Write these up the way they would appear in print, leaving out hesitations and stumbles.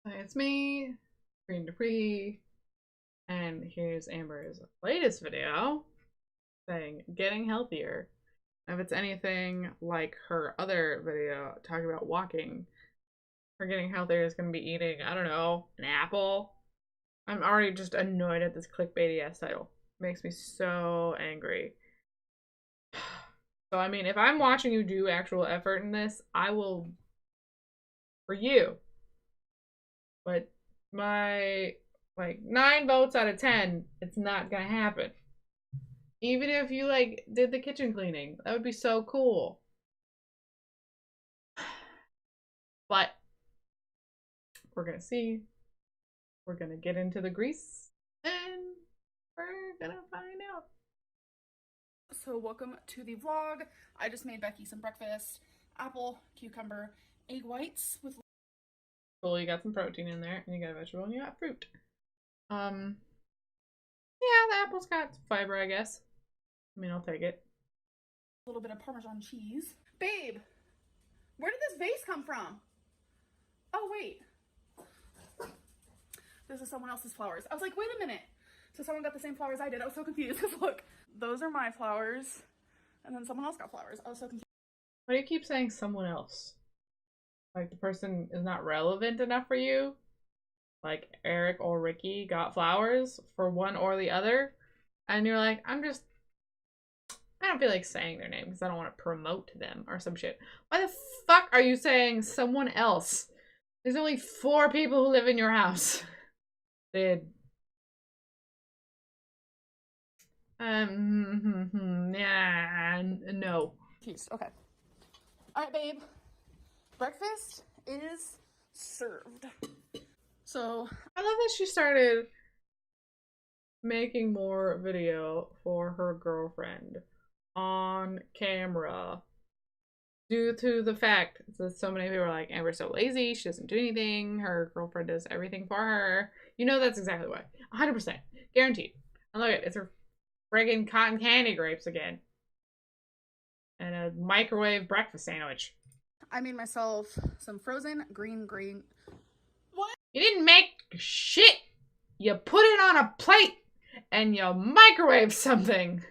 Hi, it's me, Green Dupree, and here's Amber's latest video saying getting healthier. If it's anything like her other video talking about walking, her getting healthier is going to be eating, I don't know, an apple. I'm already just annoyed at this clickbaity ass title. It makes me so angry. So, I mean, if I'm watching you do actual effort in this, I will, for you. But my, like, 9 votes out of 10, it's not gonna happen. Even if you, like, did the kitchen cleaning, that would be so cool. But we're gonna see. We're gonna get into the grease, and we're gonna find out. So welcome to the vlog. I just made Becky some breakfast. Apple, cucumber, egg whites with... Cool, you got some protein in there, and you got a vegetable, and you got fruit. Yeah, the apple's got fiber, I guess. I mean, I'll take it. A little bit of Parmesan cheese. Babe, where did this vase come from? Oh, wait. This is someone else's flowers. I was like, wait a minute. So someone got the same flowers I did. I was so confused. Look, those are my flowers. And then someone else got flowers. I was so confused. Why do you keep saying someone else? Like, the person is not relevant enough for you? Like, Eric or Ricky got flowers for one or the other? And you're like, I don't feel like saying their name because I don't want to promote them or some shit. Why the fuck are you saying someone else? There's only 4 people who live in your house. Yeah, no. Confused. Okay. All right, babe. Breakfast is served. So I love that she started making more video for her girlfriend on camera due to the fact that so many people are like, Amber's so lazy, she doesn't do anything, her girlfriend does everything for her. You know that's exactly why. 100%. Guaranteed. And look at it, it's her friggin' cotton candy grapes again. And a microwave breakfast sandwich. I made myself some frozen green. What? You didn't make shit! You put it on a plate and you microwave something.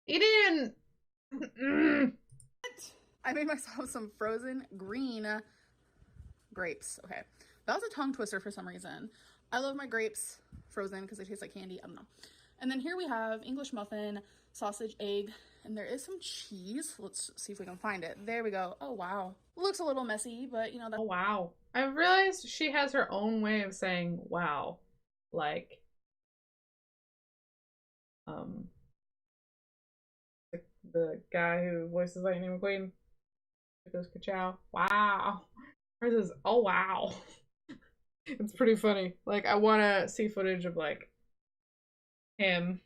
You didn't even... I made myself some frozen green grapes. Okay. That was a tongue twister for some reason. I love my grapes frozen because they taste like candy. I don't know. And then here we have English muffin, sausage, egg, and there is some cheese. Let's see if we can find it. There we go. Oh, wow. Looks a little messy, but you know that. Oh, wow. I've realized she has her own way of saying wow. Like, the guy who voices Lightning McQueen. It goes ka-chow. Wow. Hers is, oh, wow. It's pretty funny. Like, I want to see footage of, like, him,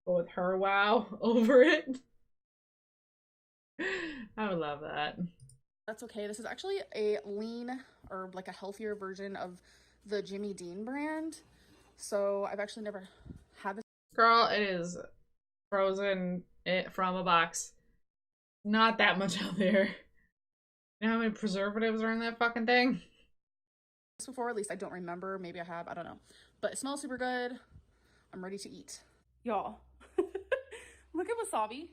but with her wow over it. I would love that. That's okay. This is actually a lean or like a healthier version of the Jimmy Dean brand. So I've actually never had this. Girl, it is frozen from a box. Not that much healthier. You know how many preservatives are in that fucking thing? Before, at least I don't remember. Maybe I have. I don't know. But it smells super good. I'm ready to eat. Y'all, look at wasabi.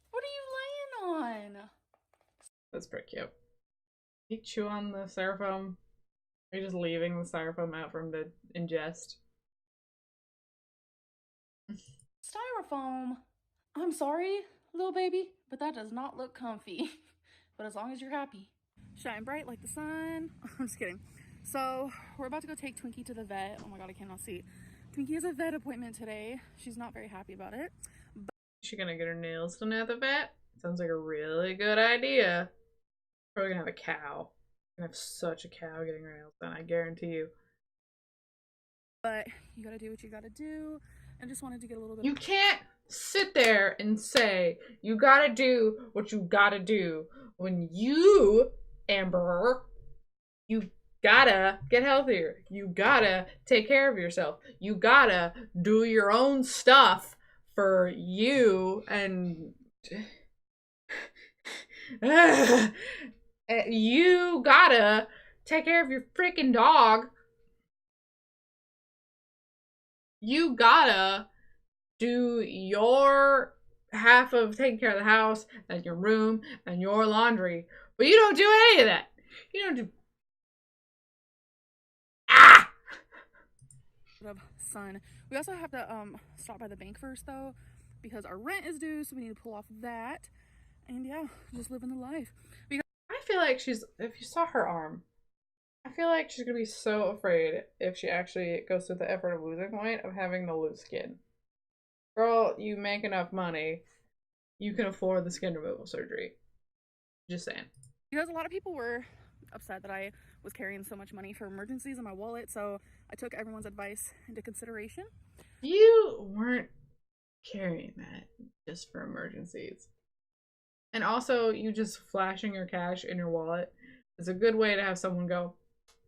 What are you laying on? That's pretty cute. You chew on the styrofoam? Are you just leaving the styrofoam out for him to ingest? Styrofoam. I'm sorry, little baby, but that does not look comfy. But as long as you're happy. Shine bright like the sun. I'm just kidding. So we're about to go take Twinky to the vet. Oh my god, I cannot see. Twinky has a vet appointment today. She's not very happy about it. Is she gonna get her nails done at the vet? Sounds like a really good idea. Probably gonna have a cow. Gonna have such a cow getting her nails done, I guarantee you. But you gotta do what you gotta do. I just wanted to get a little bit. You can't sit there and say you gotta do what you gotta do when you, Amber, you gotta get healthier. You gotta take care of yourself. You gotta do your own stuff for you and you gotta take care of your freaking dog. You gotta do your half of taking care of the house and your room and your laundry. But you don't do any of that. You don't do. Ah! Sun. We also have to stop by the bank first though, because our rent is due, so we need to pull off that. And yeah, just living the life. I feel like she's, if you saw her arm, I feel like she's gonna be so afraid if she actually goes through the effort of losing weight of having the loose skin. Girl, you make enough money, you can afford the skin removal surgery. Just saying. Because a lot of people were upset that I was carrying so much money for emergencies in my wallet, so I took everyone's advice into consideration. You weren't carrying that just for emergencies. And also, you just flashing your cash in your wallet is a good way to have someone go,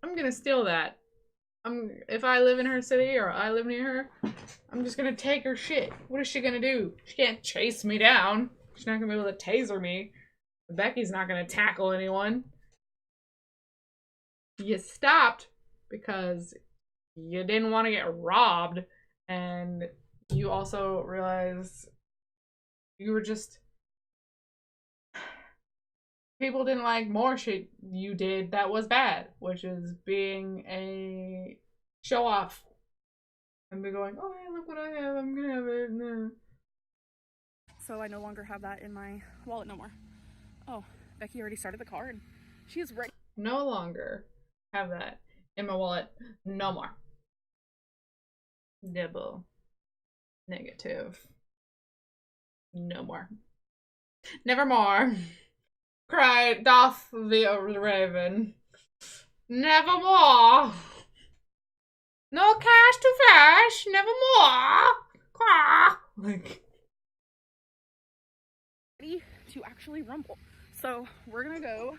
I'm gonna steal that. If I live in her city or I live near her, I'm just gonna take her shit. What is she gonna do? She can't chase me down. She's not gonna be able to taser me. Becky's not gonna tackle anyone. You stopped because you didn't want to get robbed, and you also realized you were just, people didn't like more shit you did that was bad, which is being a show off and be going, oh hey, look what I have, I'm gonna have it. No. So I no longer have that in my wallet no more. Oh, Becky already started the car and she is ready. No longer have that in my wallet no more. Double negative. No more. Nevermore. Cried doth the raven. Nevermore. No cash to flash. Nevermore. Like, Ready to actually rumble. So we're gonna go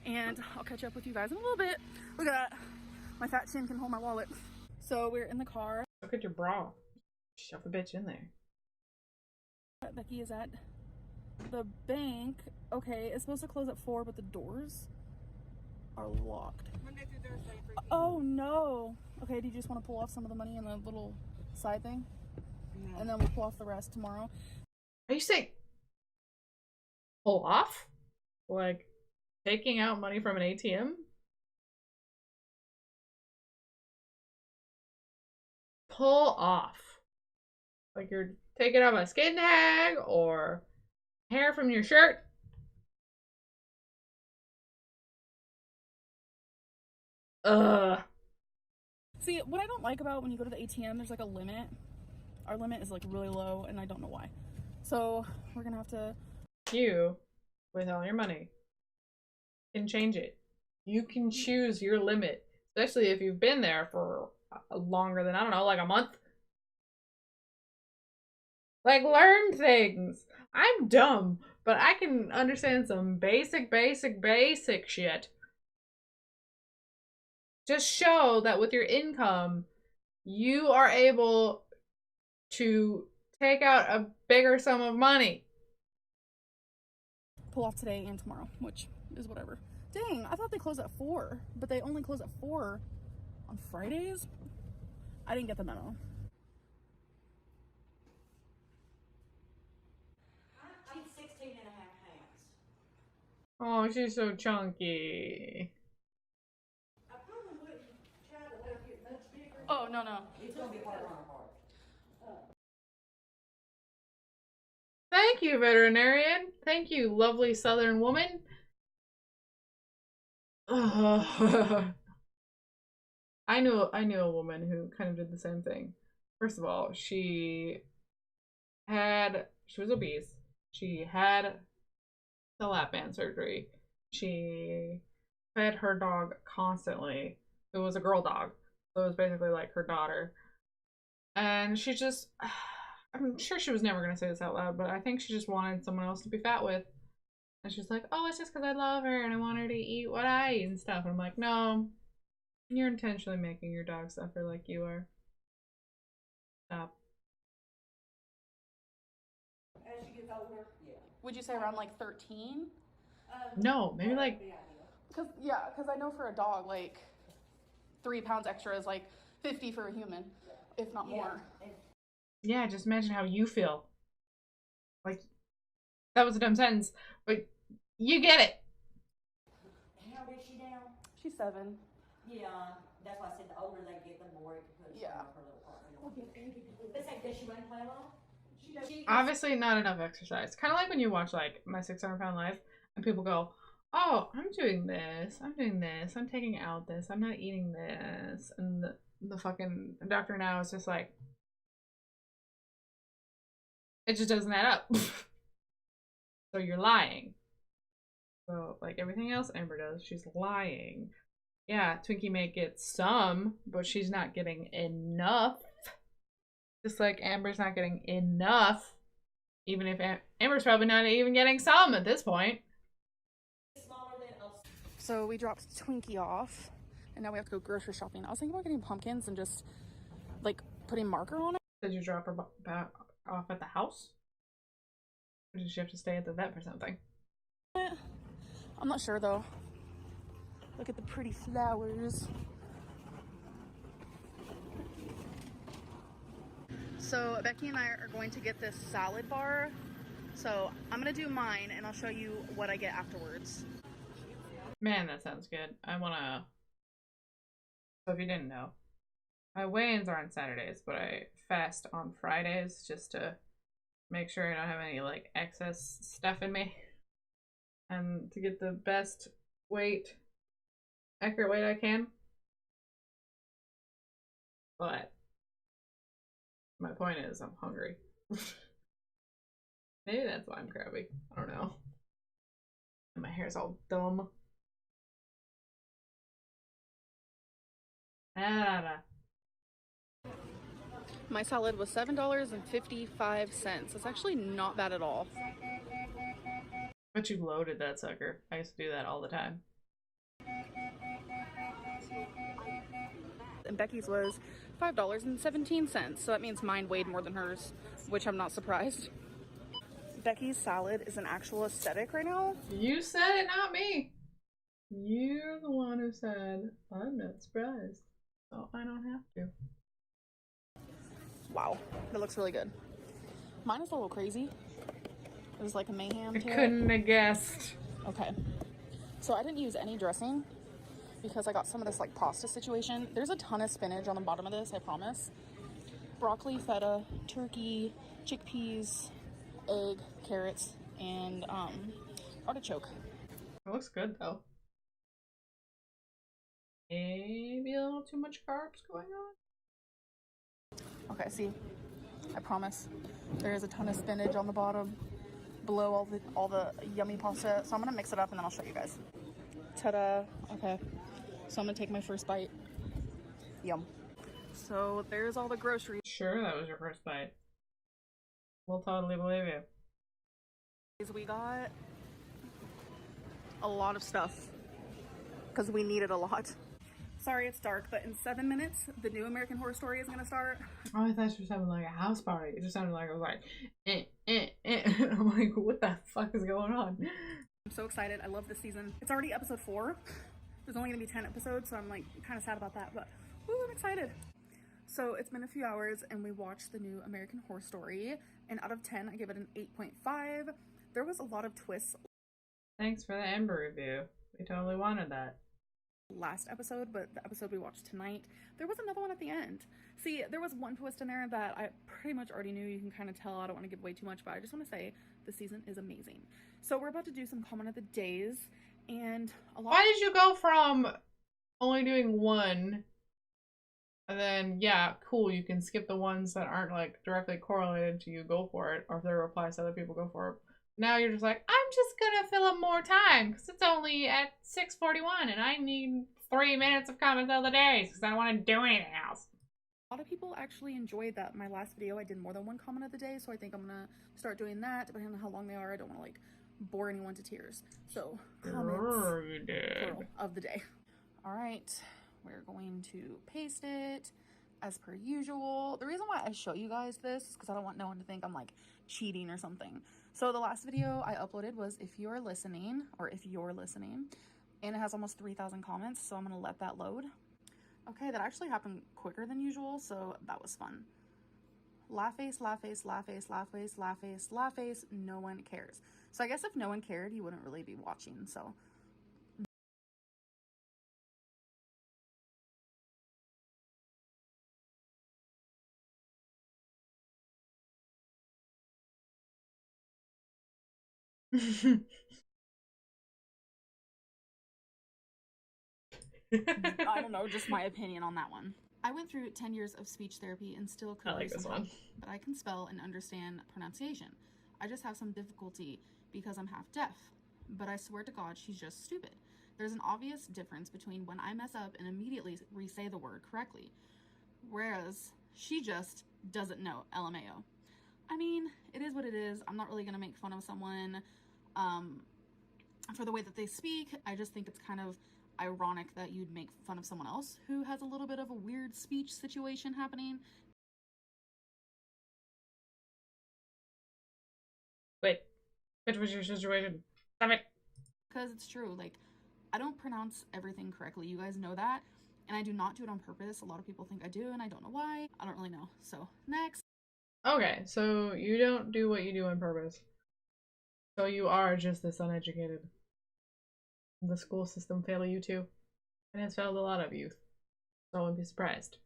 and I'll catch up with you guys in a little bit. Look at that. My fat chin can hold my wallet. So we're in the car. look at your bra. Shove the bitch in there. Becky is at the bank. Okay, it's supposed to close at 4, but the doors are locked. Monday through Thursday. Oh no. Okay, do you just want to pull off some of the money in the little side thing? No. And then we'll pull off the rest tomorrow. Are you saying pull off? Like taking out money from an ATM? Pull off. Like you're taking off a skin tag or hair from your shirt? See, what I don't like about when you go to the ATM, there's like a limit. Our limit is like really low, and I don't know why. So we're gonna have to. You, with all your money, can change it. You can choose your limit, especially if you've been there for longer than, I don't know, like a month. Like, learn things. I'm dumb, but I can understand some basic shit. Just show that with your income, you are able to take out a bigger sum of money. Pull off today and tomorrow, which is whatever. Dang, I thought they closed at 4, but they only close at 4 on Fridays? I didn't get the memo. She's 16 and a half pounds. Oh, she's so chunky. I probably wouldn't try to let her get much bigger. Oh, no. It's going to be hard on her heart. Thank you, veterinarian. Thank you, lovely southern woman. I knew a woman who kind of did the same thing. First of all, she was obese. She had the lap band surgery. She fed her dog constantly. It was a girl dog, so it was basically like her daughter. And she just, I'm sure she was never going to say this out loud, but I think she just wanted someone else to be fat with. And she's like, oh, it's just because I love her and I want her to eat what I eat and stuff. And I'm like, no, you're intentionally making your dog suffer like you are. Stop. As she gets older, yeah. Would you say around like 13? No, maybe like Because I know for a dog, like 3 pounds extra is like 50 for a human, if not more. Yeah, just imagine how you feel. Like, that was a dumb sentence, but you get it. How old is she now? She's 7. Yeah, that's why I said the older they get, the more it can put Yeah. her little part. Let's say, does she run play along? She does. Obviously, not enough exercise. Kind of like when you watch, like, My 600-Pound Life, and people go, oh, I'm doing this, I'm taking out this, I'm not eating this, and the fucking doctor now is just like, it just doesn't add up. So you're lying. So, like everything else Amber does, she's lying. Yeah, Twinkie may get some, but she's not getting enough. Just like Amber's not getting enough. Even if Amber's probably not even getting some at this point. So we dropped Twinkie off, and now we have to go grocery shopping. I was thinking about getting pumpkins and just, like, putting marker on it. Did you drop her back off at the house? Or did she have to stay at the vet for something? I'm not sure, though. Look at the pretty flowers. So Becky and I are going to get this salad bar. So I'm going to do mine, and I'll show you what I get afterwards. Man, that sounds good. I wanna... So if you didn't know, my weigh-ins are on Saturdays, but I fast on Fridays just to make sure I don't have any, like, excess stuff in me. And to get the best weight, accurate weight I can. But my point is, I'm hungry. Maybe that's why I'm crabby. I don't know. And my hair's all dumb. My salad was $7.55. It's actually not bad at all. But you loaded that sucker. I used to do that all the time. And Becky's was $5.17, so that means mine weighed more than hers, which I'm not surprised. Becky's salad is an actual aesthetic right now. You said it, not me. You're the one who said, I'm not surprised. So I don't have to. Wow, that looks really good. Mine is a little crazy. It was like a mayhem. I couldn't have guessed. Okay. So I didn't use any dressing because I got some of this like pasta situation. There's a ton of spinach on the bottom of this, I promise. Broccoli, feta, turkey, chickpeas, egg, carrots, and artichoke. It looks good though. Maybe a little too much carbs going on. Okay, see, I promise. There is a ton of spinach on the bottom, below all the yummy pasta. So I'm gonna mix it up and then I'll show you guys. Ta-da! Okay, so I'm gonna take my first bite. Yum. So there's all the groceries. Sure, that was your first bite. We'll totally believe you. We got a lot of stuff because we needed a lot. Sorry it's dark, but in 7 minutes, the new American Horror Story is gonna start. Oh, I thought you were having like a house party. It just sounded like it was like, I'm like, what the fuck is going on? I'm so excited. I love this season. It's already episode 4. There's only gonna be 10 episodes, so I'm like kind of sad about that, but woo, I'm excited. So it's been a few hours and we watched the new American Horror Story, and out of 10, I give it an 8.5. There was a lot of twists. Thanks for the Amber review. We totally wanted that. Last episode, but the episode we watched tonight, there was another one at the end. See, there was one twist in there that I pretty much already knew. You can kind of tell. I don't want to give away too much, but I just want to say the season is amazing. So we're about to do some comment of the days, and a lot. Why did you go from only doing one, and then yeah, cool, you can skip the ones that aren't like directly correlated to you, go for it, or if there are replies to other people, go for it. Now you're just like, I'm just gonna fill up more time because it's only at 6:41 and I need 3 minutes of comments of the days because I don't want to do anything else. A lot of people actually enjoyed that. My last video, I did more than one comment of the day, so I think I'm gonna start doing that depending on how long they are. I don't want to like bore anyone to tears. So comments plural, of the day. All right, we're going to paste it as per usual. The reason why I show you guys this is because I don't want no one to think I'm like cheating or something. So the last video I uploaded was if you're listening, and it has almost 3,000 comments, so I'm gonna let that load. Okay, that actually happened quicker than usual, so that was fun. Laugh face, laugh face, laugh face, laugh face, laugh face, laugh face, no one cares. So I guess if no one cared, you wouldn't really be watching, so. I don't know, just my opinion on that one. I went through 10 years of speech therapy and still could use some help, but I can spell and understand pronunciation. I just have some difficulty because I'm half deaf, but I swear to God, she's just stupid. There's an obvious difference between when I mess up and immediately re-say the word correctly, whereas she just doesn't know, LMAO. I mean, it is what it is. I'm not really gonna make fun of someone for the way that they speak. I just think it's kind of ironic that you'd make fun of someone else who has a little bit of a weird speech situation happening. Wait, which was your situation? Stop it. Because it's true, like, I don't pronounce everything correctly. You guys know that. And I do not do it on purpose. A lot of people think I do, and I don't know why. I don't really know. So, next. Okay, so you don't do what you do on purpose. So you are just this uneducated. The school system failed you too. It has failed a lot of youth. So I wouldn't be surprised.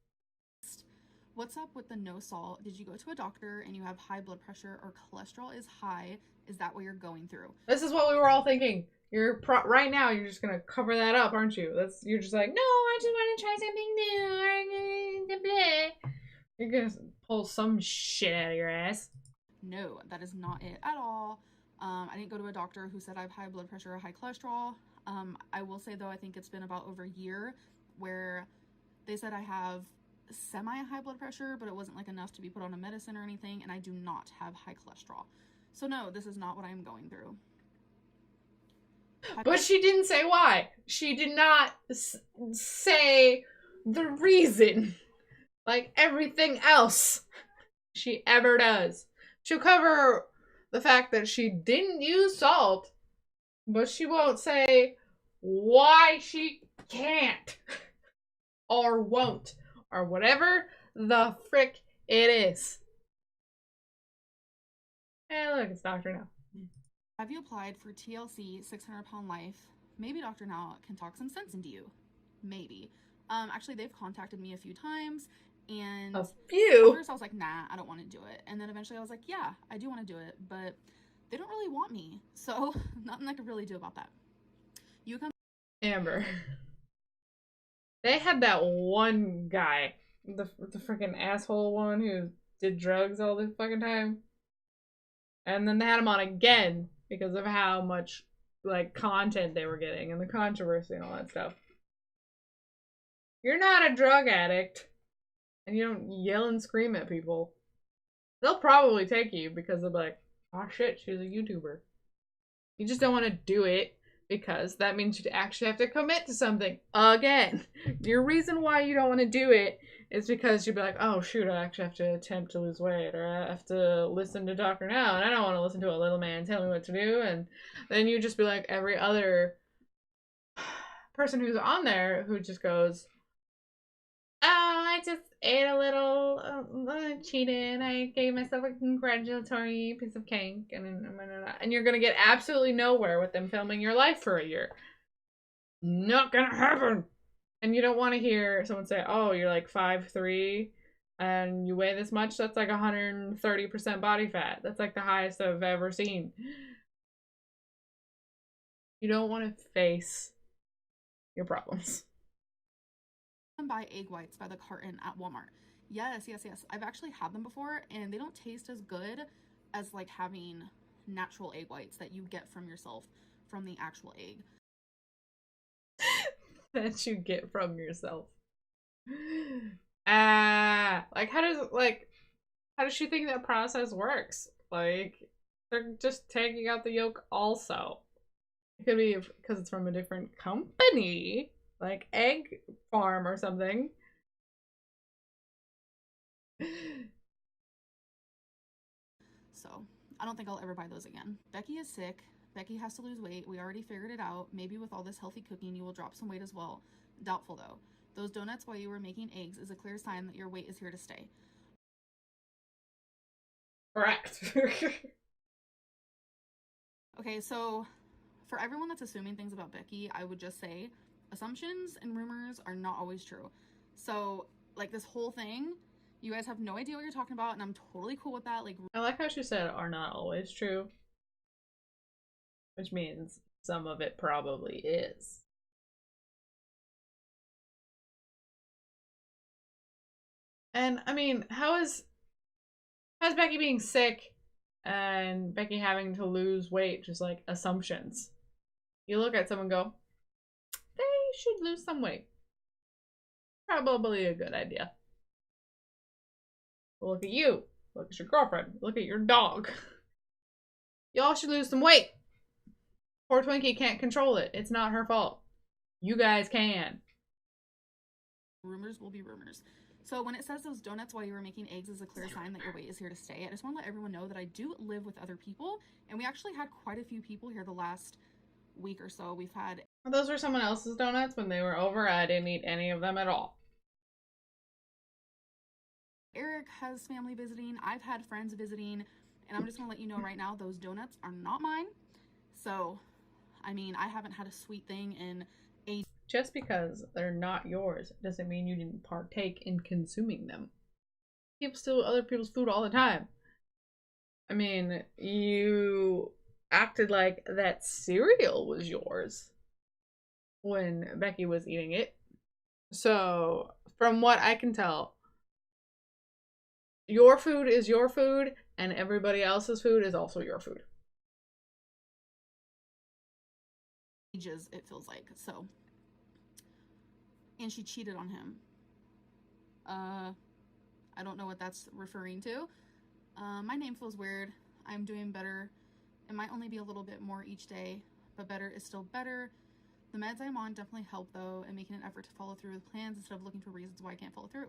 What's up with the no salt? Did you go to a doctor and you have high blood pressure or cholesterol is high? Is that what you're going through? This is what we were all thinking. Right now. You're just gonna cover that up, aren't you? You're just like, no, I just want to try something new. You're gonna pull some shit out of your ass. No, that is not it at all. I didn't go to a doctor who said I have high blood pressure or high cholesterol. I will say though, I think it's been about over a year where they said I have semi-high blood pressure, but it wasn't like enough to be put on a medicine or anything, and I do not have high cholesterol. So no, this is not what I'm going through. But she didn't say why. She did not say the reason. Like everything else she ever does. She'll cover the fact that she didn't use salt, but she won't say why she can't or won't or whatever the frick it is. Hey, look, it's Dr. Now. Have you applied for TLC 600-pound life? Maybe Dr. Now can talk some sense into you. Maybe. Actually, they've contacted me a few times, and a few. At first I was like, nah, I don't want to do it. And then eventually I was like, yeah, I do want to do it, but they don't really want me. So nothing I could really do about that. You come. Amber. They had that one guy, the freaking asshole one who did drugs all the fucking time. And then they had him on again because of how much like content they were getting and the controversy and all that stuff. You're not a drug addict and you don't yell and scream at people. They'll probably take you because they'll be like, oh shit, she's a YouTuber. You just don't want to do it because that means you actually have to commit to something again. Your reason why you don't want to do it is because you'd be like, oh shoot, I actually have to attempt to lose weight, or I have to listen to Dr. Now, and I don't want to listen to a little man tell me what to do. And then you just be like every other person who's on there who just goes, oh, I just ate a little, cheated. I gave myself a congratulatory piece of cake, and you're gonna get absolutely nowhere with them filming your life for a year. Not gonna happen. And you don't want to hear someone say, "Oh, you're like 5'3", and you weigh this much." That's like 130% body fat. That's like the highest I've ever seen. You don't want to face your problems. Buy egg whites by the carton at Walmart. Yes. I've actually had them before, and they don't taste as good as like having natural egg whites that you get from yourself from the actual egg. That you get from yourself. Like how does she think that process works? Like they're just taking out the yolk also. It could be because it's from a different company, like Egg Farm or something. So I don't think I'll ever buy those again. Becky is sick. Becky has to lose weight. We already figured it out. Maybe with all this healthy cooking, you will drop some weight as well. Doubtful though. Those donuts while you were making eggs is a clear sign that your weight is here to stay. Correct. Okay, so for everyone that's assuming things about Becky, I would just say assumptions and rumors are not always true. So, like, this whole thing, you guys have no idea what you're talking about, and I'm totally cool with that. Like, I like how she said are not always true, which means some of it probably is. And I mean, how's Becky being sick and Becky having to lose weight just like assumptions? You look at someone and go, they should lose some weight. Probably a good idea. Look at you. Look at your girlfriend. Look at your dog. Y'all should lose some weight. Poor Twinkie can't control it. It's not her fault. You guys can. rumors will be rumors. So when it says those donuts while you were making eggs is a clear sign that your weight is here to stay, I just want to let everyone know that I do live with other people, and we actually had quite a few people here the last week or so. We've had... Those were someone else's donuts. When they were over, I didn't eat any of them at all. Eric has family visiting. I've had friends visiting, and I'm just going to let you know right now, those donuts are not mine. So, I mean, I haven't had a sweet thing in a... Just because they're not yours doesn't mean you didn't partake in consuming them. People steal other people's food all the time. I mean, you acted like that cereal was yours when Becky was eating it. So, from what I can tell, your food is your food, and everybody else's food is also your food. Ages, it feels like. So, and she cheated on him. I don't know what that's referring to. My name feels weird. I'm doing better. It might only be a little bit more each day, but better is still better. The meds I'm on definitely help though, and making an effort to follow through with plans instead of looking for reasons why I can't follow through.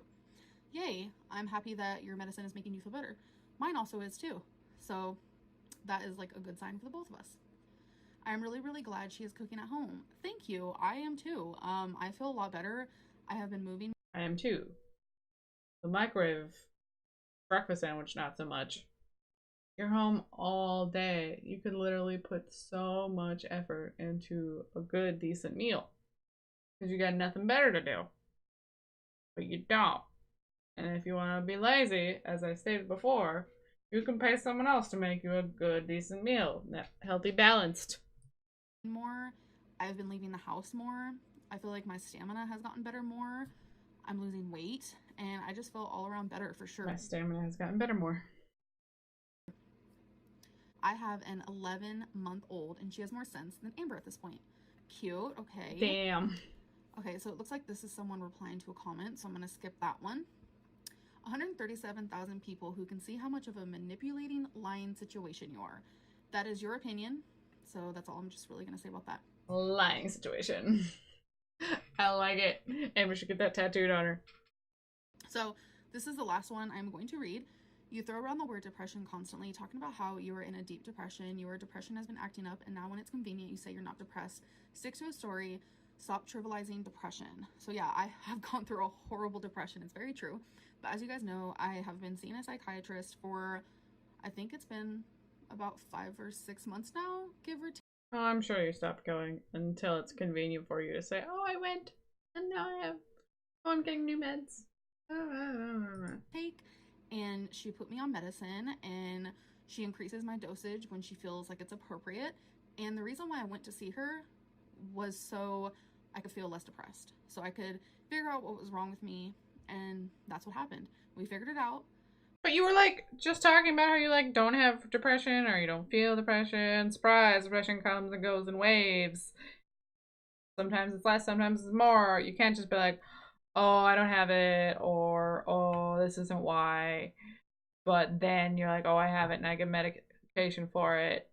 Yay, I'm happy that your medicine is making you feel better. Mine also is too. So that is like a good sign for the both of us. I'm really, really glad she is cooking at home. Thank you. I am too. I feel a lot better. I have been moving. I am too. The microwave breakfast sandwich, not so much. You're home all day. You could literally put so much effort into a good, decent meal. Because you got nothing better to do. But you don't. And if you want to be lazy, as I stated before, you can pay someone else to make you a good, decent meal. Healthy, balanced. More. I've been leaving the house more. I feel like my stamina has gotten better more. I'm losing weight, and I just feel all around better for sure. My stamina has gotten better more. I have an 11-month-old, and she has more sense than Amber at this point. Cute. Okay. Damn. Okay, so it looks like this is someone replying to a comment, so I'm going to skip that one. 137,000 people who can see how much of a manipulating, lying situation you are. That is your opinion, so that's all I'm just really going to say about that. Lying situation. I like it. Amber should get that tattooed on her. So this is the last one I'm going to read. You throw around the word depression constantly, talking about how you are in a deep depression. Your depression has been acting up, and now when it's convenient, you say you're not depressed. Stick to a story. Stop trivializing depression. So yeah, I have gone through a horrible depression. It's very true. But as you guys know, I have been seeing a psychiatrist for, I think it's been about 5 or 6 months now, give or take. Oh, I'm sure you stopped going until it's convenient for you to say, oh, I went, and now I'm getting new meds. And she put me on medicine, and she increases my dosage when she feels like it's appropriate. And the reason why I went to see her was so I could feel less depressed. So I could figure out what was wrong with me, and that's what happened. We figured it out. But you were like just talking about how you like don't have depression or you don't feel depression. Surprise, depression comes and goes in waves. Sometimes it's less, sometimes it's more. You can't just be like, oh, I don't have it, or oh, this isn't why. But then you're like, oh, I have it and I get medication for it.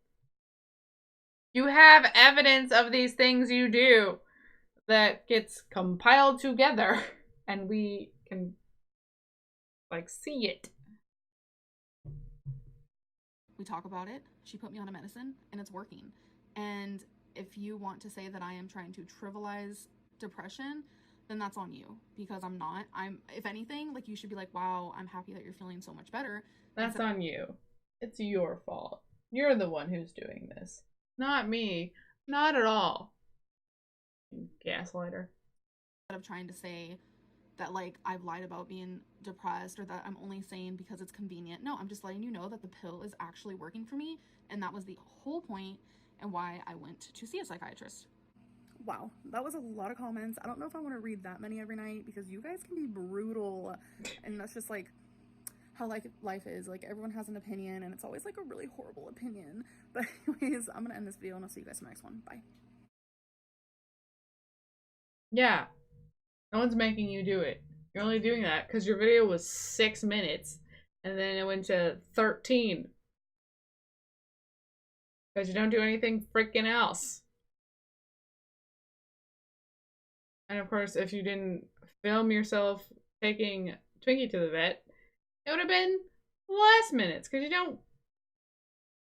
You have evidence of these things you do that gets compiled together and we can like see it. We talk about it. She put me on a medicine, and it's working. And if you want to say that I am trying to trivialize depression, then that's on you, because I'm not. If anything, like, you should be like, wow, I'm happy that you're feeling so much better. That's on you. It's your fault. You're the one who's doing this. Not me. Not at all. Gaslighter. Instead of trying to say that, like, I've lied about being depressed, or that I'm only sane because it's convenient. No, I'm just letting you know that the pill is actually working for me, and that was the whole point and why I went to see a psychiatrist. Wow, that was a lot of comments. I don't know if I want to read that many every night, because you guys can be brutal, and that's just like how life is. Like, everyone has an opinion, and it's always like a really horrible opinion. But anyways, I'm gonna end this video, and I'll see you guys in the next one. Bye. Yeah. No one's making you do it. You're only doing that because your video was 6 minutes and then it went to 13. Because you don't do anything freaking else. And of course, if you didn't film yourself taking Twinky to the vet, it would have been less minutes because you don't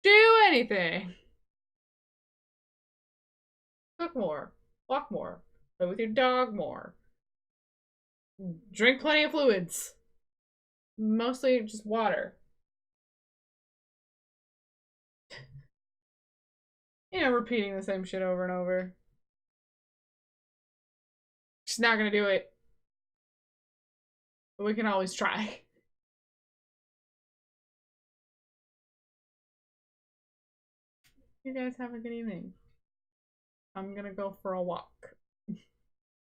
do anything. Cook more, walk more, play with your dog more, drink plenty of fluids. Mostly just water. You know, repeating the same shit over and over. She's not gonna do it. But we can always try. You guys have a good evening. I'm gonna go for a walk.